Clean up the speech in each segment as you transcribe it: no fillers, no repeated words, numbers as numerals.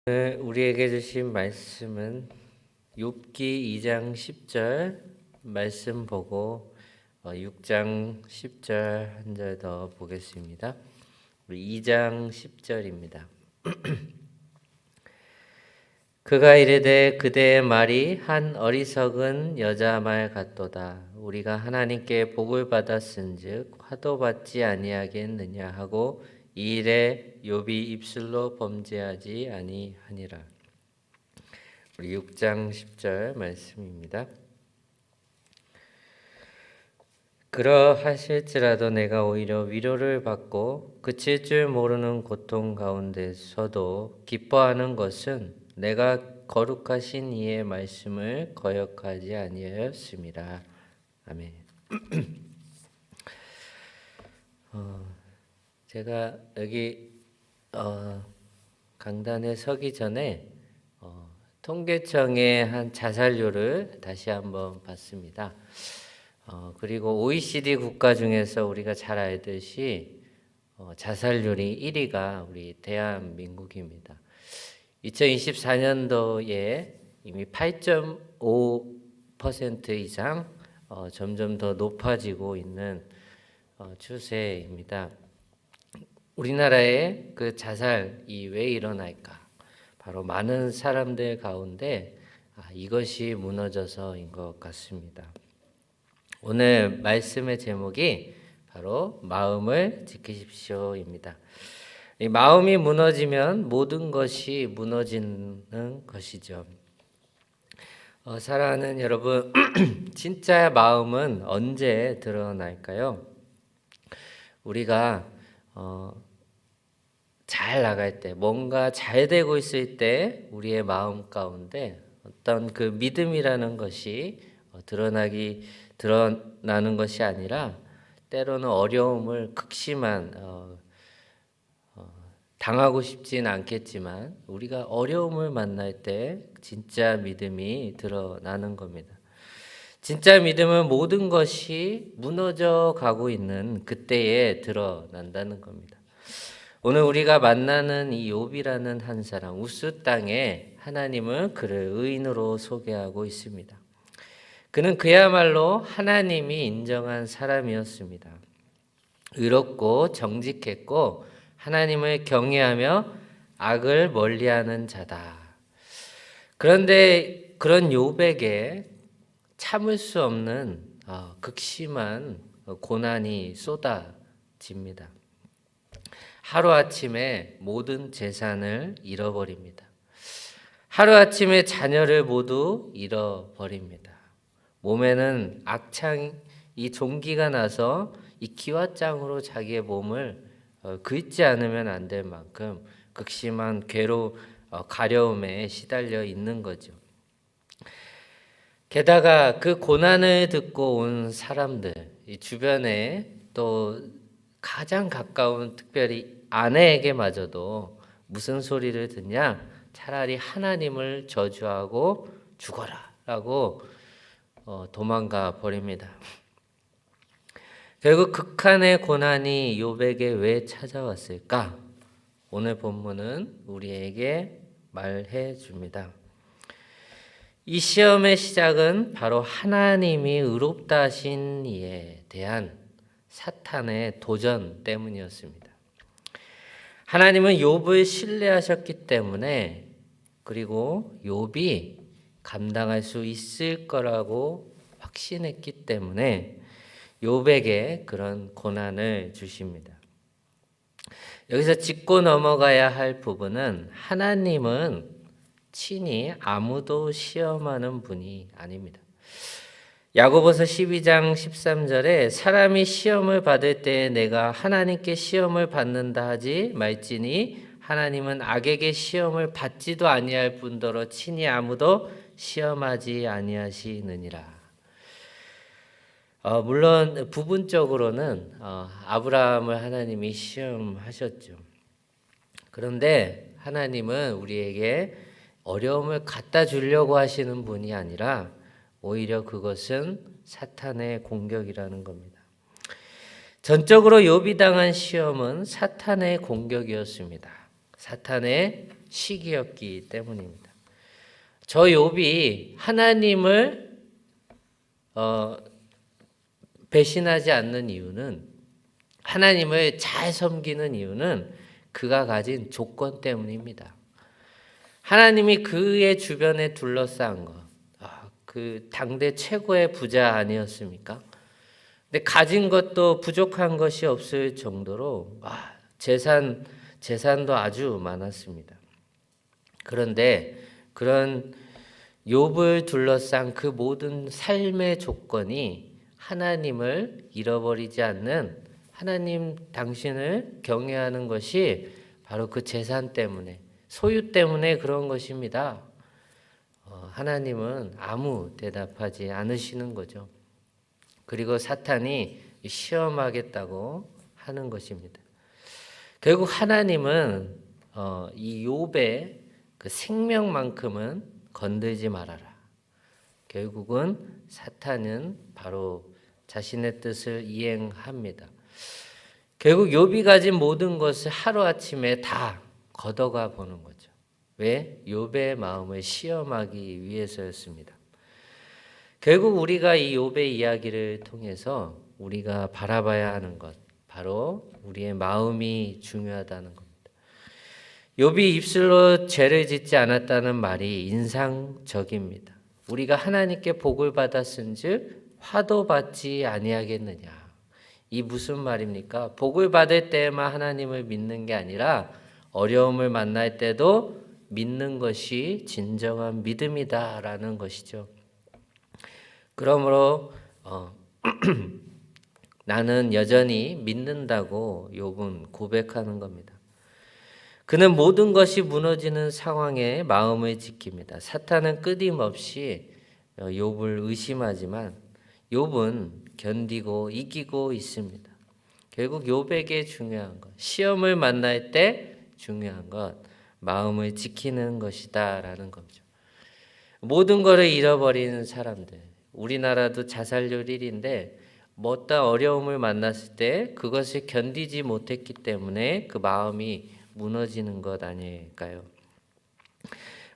오늘 우리에게 주신 말씀은 욥기 2장 10절 말씀 보고 6장 10절 한 절 더 보겠습니다. 우리 2장 10절입니다. 그가 이르되 그대의 말이 한 어리석은 여자 말 같도다. 우리가 하나님께 복을 받았은즉 화도 받지 아니하겠느냐 하고 이 일에 욥이 입술로 범죄하지 아니하니라. 우리 6장 10절 말씀입니다. 그러하실지라도 내가 오히려 위로를 받고 그칠 줄 모르는 고통 가운데서도 기뻐하는 것은 내가 거룩하신 이의 말씀을 거역하지 아니하였습니다. 아멘. 제가 여기 강단에 서기 전에 통계청의 한 자살률을 다시 한번 봤습니다. 그리고 OECD 국가 중에서 우리가 잘 알듯이 자살률이 1위가 우리 대한민국입니다. 2024년도에 이미 8.5% 이상 점점 더 높아지고 있는 추세입니다. 우리나라의 그 자살이 왜 일어날까? 바로 많은 사람들 가운데 이것이 무너져서인 것 같습니다. 오늘 말씀의 제목이 바로 마음을 지키십시오입니다. 이 마음이 무너지면 모든 것이 무너지는 것이죠. 사랑하는 여러분, 진짜 마음은 언제 드러날까요? 우리가 잘 나갈 때, 뭔가 잘 되고 있을 때 우리의 마음 가운데 어떤 그 믿음이라는 것이 드러나는 것이 아니라 때로는 어려움을 극심한 당하고 싶진 않겠지만 우리가 어려움을 만날 때 진짜 믿음이 드러나는 겁니다. 진짜 믿음은 모든 것이 무너져 가고 있는 그때에 드러난다는 겁니다. 오늘 우리가 만나는 이 욥이라는 한 사람, 우스 땅에 하나님은 그를 의인으로 소개하고 있습니다. 그는 그야말로 하나님이 인정한 사람이었습니다. 의롭고 정직했고 하나님을 경외하며 악을 멀리하는 자다. 그런데 그런 욥에게 참을 수 없는 극심한 고난이 쏟아집니다. 하루아침에 모든 재산을 잃어버립니다. 하루아침에 자녀를 모두 잃어버립니다. 몸에는 이 종기가 나서 이 기왓장으로 자기의 몸을 긁지 않으면 안 될 만큼 극심한 가려움에 시달려 있는 거죠. 게다가 그 고난을 듣고 온 사람들, 이 주변에 또 가장 가까운 특별히 아내에게마저도 무슨 소리를 듣냐? 차라리 하나님을 저주하고 죽어라 라고 도망가 버립니다. 결국 극한의 고난이 욥에게 왜 찾아왔을까? 오늘 본문은 우리에게 말해 줍니다. 이 시험의 시작은 바로 하나님이 의롭다 하신 이에 대한 사탄의 도전 때문이었습니다. 하나님은 욥을 신뢰하셨기 때문에, 그리고 욥이 감당할 수 있을 거라고 확신했기 때문에 욥에게 그런 고난을 주십니다. 여기서 짚고 넘어가야 할 부분은 하나님은 친히 아무도 시험하는 분이 아닙니다. 야고보서 12장 13절에 사람이 시험을 받을 때 내가 하나님께 시험을 받는다 하지 말지니 하나님은 악에게 시험을 받지도 아니할 뿐더러 친히 아무도 시험하지 아니하시느니라. 물론 부분적으로는 아브라함을 하나님이 시험하셨죠. 그런데 하나님은 우리에게 어려움을 갖다 주려고 하시는 분이 아니라 오히려 그것은 사탄의 공격이라는 겁니다. 전적으로 욥이 당한 시험은 사탄의 공격이었습니다. 사탄의 시기였기 때문입니다. 저 욥이 하나님을 배신하지 않는 이유는, 하나님을 잘 섬기는 이유는 그가 가진 조건 때문입니다. 하나님이 그의 주변에 둘러싼 것, 그 당대 최고의 부자 아니었습니까? 근데 가진 것도 부족한 것이 없을 정도로 재산도 아주 많았습니다. 그런데 그런 욥을 둘러싼 그 모든 삶의 조건이 하나님을 잃어버리지 않는, 하나님 당신을 경외하는 것이 바로 그 재산 때문에, 소유 때문에 그런 것입니다. 하나님은 아무 대답하지 않으시는 거죠. 그리고 사탄이 시험하겠다고 하는 것입니다. 결국 하나님은 이 욥의 그 생명만큼은 건들지 말아라. 결국은 사탄은 바로 자신의 뜻을 이행합니다. 결국 욥이 가진 모든 것을 하루아침에 다 걷어가 보는 거죠. 왜? 욥의 마음을 시험하기 위해서였습니다. 결국 우리가 이 욥의 이야기를 통해서 우리가 바라봐야 하는 것, 바로 우리의 마음이 중요하다는 겁니다. 욥이 입술로 죄를 짓지 않았다는 말이 인상적입니다. 우리가 하나님께 복을 받았은즉 화도 받지 아니하겠느냐. 이 무슨 말입니까? 복을 받을 때만 하나님을 믿는 게 아니라 어려움을 만날 때도 믿는 것이 진정한 믿음이다라는 것이죠. 그러므로 나는 여전히 믿는다고 욥은 고백하는 겁니다. 그는 모든 것이 무너지는 상황에 마음을 지킵니다. 사탄은 끊임없이 욥을 의심하지만 욥은 견디고 이기고 있습니다. 결국 욥에게 중요한 것, 시험을 만날 때 중요한 것, 마음을 지키는 것이다라는 거죠. 모든 것을 잃어버리는 사람들, 우리나라도 자살률 1위인데 어떤 어려움을 만났을 때 그것을 견디지 못했기 때문에 그 마음이 무너지는 것 아닐까요?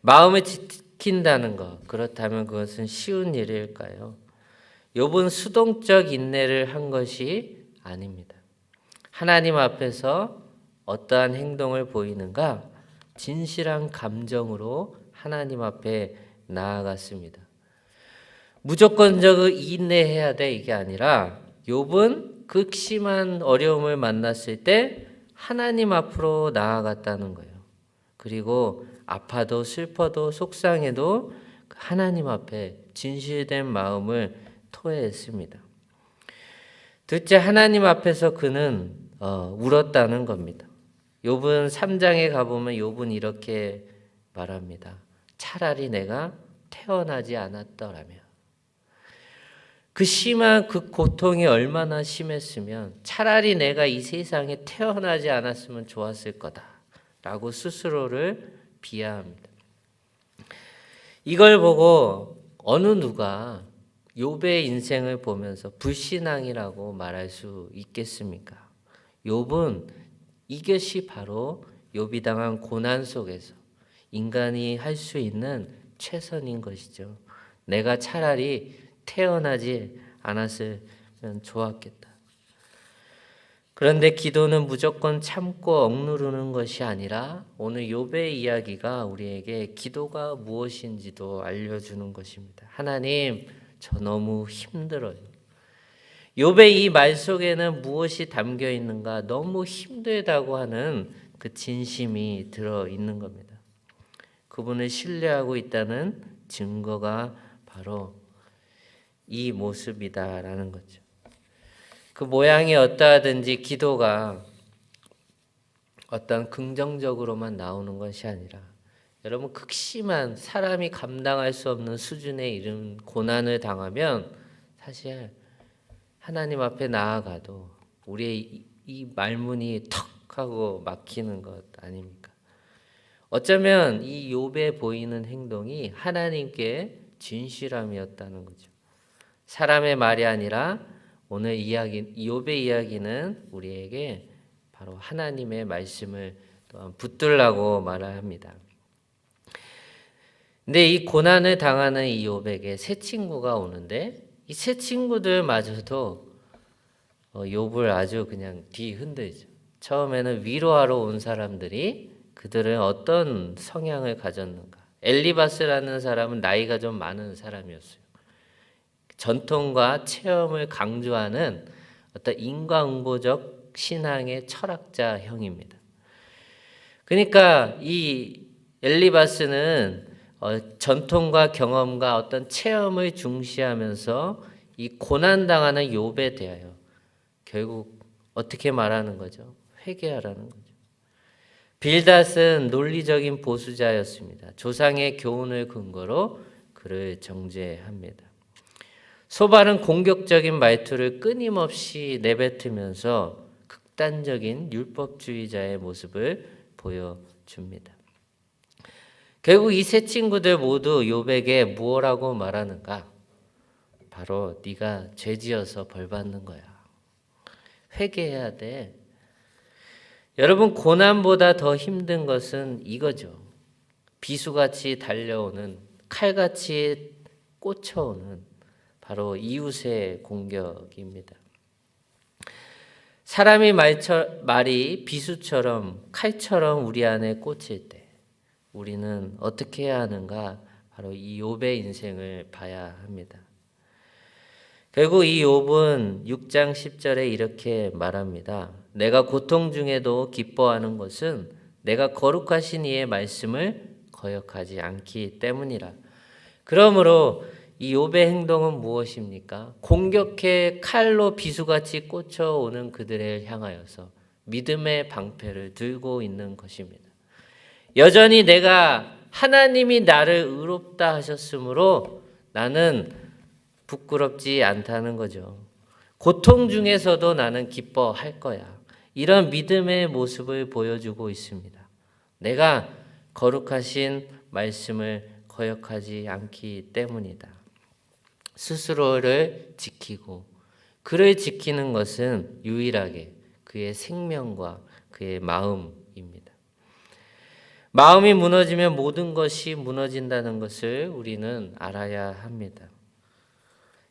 마음을 지킨다는 것, 그렇다면 그것은 쉬운 일일까요? 욥은 수동적 인내를 한 것이 아닙니다. 하나님 앞에서 어떠한 행동을 보이는가? 진실한 감정으로 하나님 앞에 나아갔습니다. 무조건적으로 인내해야 돼 이게 아니라 욥은 극심한 어려움을 만났을 때 하나님 앞으로 나아갔다는 거예요. 그리고 아파도 슬퍼도 속상해도 하나님 앞에 진실된 마음을 토해했습니다. 둘째, 하나님 앞에서 그는 울었다는 겁니다. 욥은 3장에 가보면 욥은 이렇게 말합니다. 차라리 내가 태어나지 않았더라면. 그 심한 그 고통이 얼마나 심했으면 차라리 내가 이 세상에 태어나지 않았으면 좋았을 거다라고 스스로를 비하합니다. 이걸 보고 어느 누가 욥의 인생을 보면서 불신앙이라고 말할 수 있겠습니까? 욥은 이것이 바로 욥이 당한 고난 속에서 인간이 할 수 있는 최선인 것이죠. 내가 차라리 태어나지 않았으면 좋았겠다. 그런데 기도는 무조건 참고 억누르는 것이 아니라 오늘 욥의 이야기가 우리에게 기도가 무엇인지도 알려주는 것입니다. 하나님, 저 너무 힘들어요. 욥의 이 말 속에는 무엇이 담겨 있는가? 너무 힘들다고 하는 그 진심이 들어 있는 겁니다. 그분을 신뢰하고 있다는 증거가 바로 이 모습이다라는 거죠. 그 모양이 어떠하든지 기도가 어떤 긍정적으로만 나오는 것이 아니라 여러분 극심한 사람이 감당할 수 없는 수준에 이른 고난을 당하면 사실 하나님 앞에 나아가도 우리의 이 말문이 턱 하고 막히는 것 아닙니까? 어쩌면 이 욥에 보이는 행동이 하나님께 진실함이었다는 거죠. 사람의 말이 아니라 오늘 이야기, 욥의 이야기는 우리에게 바로 하나님의 말씀을 또한 붙들라고 말을 합니다. 근데 이 고난을 당하는 이 욥에게 새 친구가 오는데 이 새 친구들마저도 욥을 아주 그냥 뒤흔들죠. 처음에는 위로하러 온 사람들이 그들은 어떤 성향을 가졌는가? 엘리바스라는 사람은 나이가 좀 많은 사람이었어요. 전통과 체험을 강조하는 어떤 인과응보적 신앙의 철학자형입니다. 그러니까 이 엘리바스는 전통과 경험과 어떤 체험을 중시하면서 이 고난당하는 욥에 대하여 결국 어떻게 말하는 거죠? 회개하라는 거죠. 빌닷은 논리적인 보수자였습니다. 조상의 교훈을 근거로 그를 정죄합니다. 소발은 공격적인 말투를 끊임없이 내뱉으면서 극단적인 율법주의자의 모습을 보여줍니다. 결국 이 세 친구들 모두 욥에게 무엇라고 말하는가? 바로 네가 죄지어서 벌받는 거야. 회개해야 돼. 여러분, 고난보다 더 힘든 것은 이거죠. 비수같이 달려오는, 칼같이 꽂혀오는 바로 이웃의 공격입니다. 사람이 말이 비수처럼 칼처럼 우리 안에 꽂힐 때 우리는 어떻게 해야 하는가? 바로 이 욥의 인생을 봐야 합니다. 결국 이 욥은 6장 10절에 이렇게 말합니다. 내가 고통 중에도 기뻐하는 것은 내가 거룩하신 이의 말씀을 거역하지 않기 때문이라. 그러므로 이 욥의 행동은 무엇입니까? 공격해 칼로 비수같이 꽂혀오는 그들을 향하여서 믿음의 방패를 들고 있는 것입니다. 여전히 내가 하나님이 나를 의롭다 하셨으므로 나는 부끄럽지 않다는 거죠. 고통 중에서도 나는 기뻐할 거야. 이런 믿음의 모습을 보여주고 있습니다. 내가 거룩하신 말씀을 거역하지 않기 때문이다. 스스로를 지키고 그를 지키는 것은 유일하게 그의 생명과 그의 마음입니다. 마음이 무너지면 모든 것이 무너진다는 것을 우리는 알아야 합니다.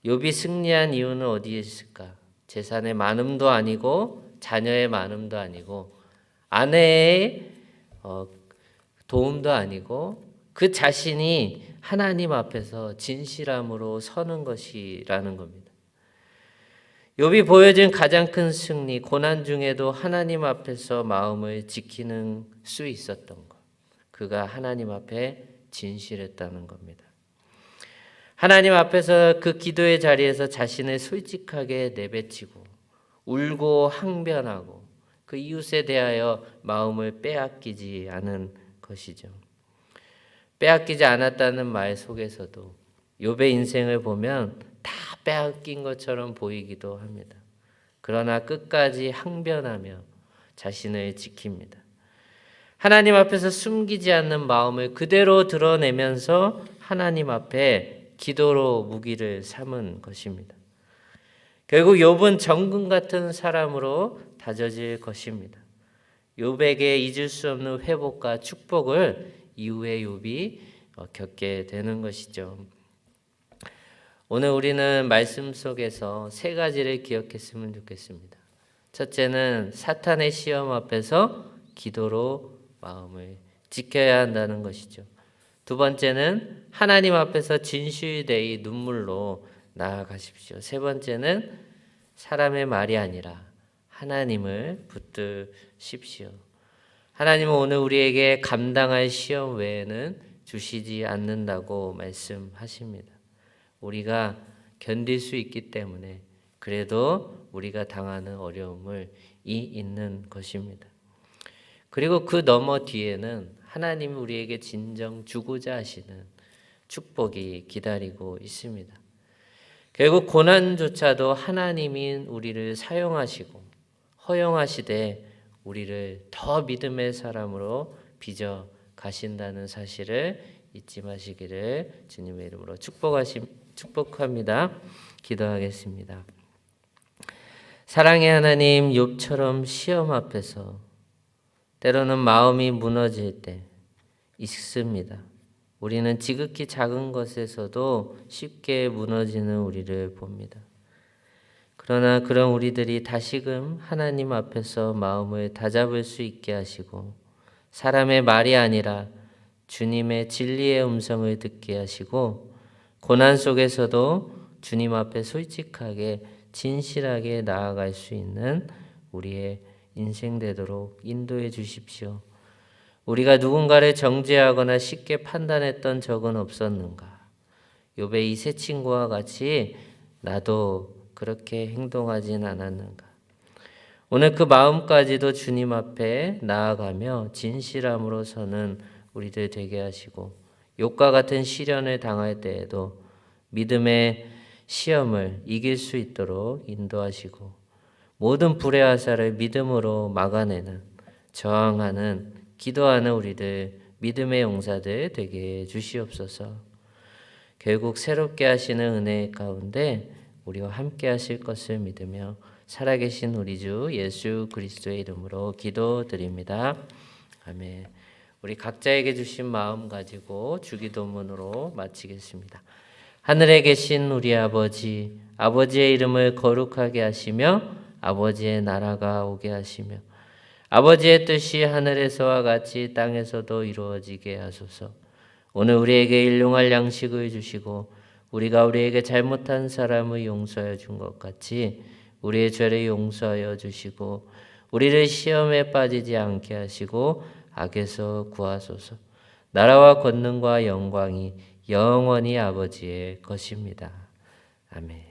욥이 승리한 이유는 어디에 있을까? 재산의 많음도 아니고 자녀의 많음도 아니고 아내의 도움도 아니고 그 자신이 하나님 앞에서 진실함으로 서는 것이라는 겁니다. 욥이 보여준 가장 큰 승리, 고난 중에도 하나님 앞에서 마음을 지키는 수 있었던 것. 그가 하나님 앞에 진실했다는 겁니다. 하나님 앞에서 그 기도의 자리에서 자신을 솔직하게 내뱉치고 울고 항변하고 그 이웃에 대하여 마음을 빼앗기지 않은 것이죠. 빼앗기지 않았다는 말 속에서도 욥의 인생을 보면 다 빼앗긴 것처럼 보이기도 합니다. 그러나 끝까지 항변하며 자신을 지킵니다. 하나님 앞에서 숨기지 않는 마음을 그대로 드러내면서 하나님 앞에 기도로 무기를 삼은 것입니다. 결국 욥은 정금 같은 사람으로 다져질 것입니다. 욥에게 잊을 수 없는 회복과 축복을 이후에 욥이 겪게 되는 것이죠. 오늘 우리는 말씀 속에서 세 가지를 기억했으면 좋겠습니다. 첫째는 사탄의 시험 앞에서 기도로 마음을 지켜야 한다는 것이죠. 두 번째는 하나님 앞에서 진실되이 눈물로 나아가십시오. 세 번째는 사람의 말이 아니라 하나님을 붙드십시오. 하나님은 오늘 우리에게 감당할 시험 외에는 주시지 않는다고 말씀하십니다. 우리가 견딜 수 있기 때문에 그래도 우리가 당하는 어려움을 있는 것입니다. 그리고 그 너머 뒤에는 하나님이 우리에게 진정 주고자 하시는 축복이 기다리고 있습니다. 결국 고난조차도 하나님이 우리를 사용하시고 허용하시되 우리를 더 믿음의 사람으로 빚어 가신다는 사실을 잊지 마시기를 주님의 이름으로 축복합니다. 기도하겠습니다. 사랑의 하나님, 욥처럼 시험 앞에서 때로는 마음이 무너질 때 있습니다. 우리는 지극히 작은 것에서도 쉽게 무너지는 우리를 봅니다. 그러나 그런 우리들이 다시금 하나님 앞에서 마음을 다잡을 수 있게 하시고 사람의 말이 아니라 주님의 진리의 음성을 듣게 하시고 고난 속에서도 주님 앞에 솔직하게 진실하게 나아갈 수 있는 우리의 인생 되도록 인도해 주십시오. 우리가 누군가를 정죄하거나 쉽게 판단했던 적은 없었는가? 욥의 이 세 친구와 같이 나도 그렇게 행동하진 않았는가? 오늘 그 마음까지도 주님 앞에 나아가며 진실함으로 서는 우리들 되게 하시고 욥과 같은 시련을 당할 때에도 믿음의 시험을 이길 수 있도록 인도하시고 모든 불의 화살을 믿음으로 막아내는 저항하는 기도하는 우리들 믿음의 용사들 되게 해 주시옵소서. 결국 새롭게 하시는 은혜 가운데 우리와 함께 하실 것을 믿으며 살아계신 우리 주 예수 그리스도의 이름으로 기도드립니다. 아멘. 우리 각자에게 주신 마음 가지고 주기도문으로 마치겠습니다. 하늘에 계신 우리 아버지, 아버지의 이름을 거룩하게 하시며 아버지의 나라가 오게 하시며 아버지의 뜻이 하늘에서와 같이 땅에서도 이루어지게 하소서. 오늘 우리에게 일용할 양식을 주시고 우리가 우리에게 잘못한 사람을 용서해 준 것 같이 우리의 죄를 용서하여 주시고 우리를 시험에 빠지지 않게 하시고 악에서 구하소서. 나라와 권능과 영광이 영원히 아버지의 것입니다. 아멘.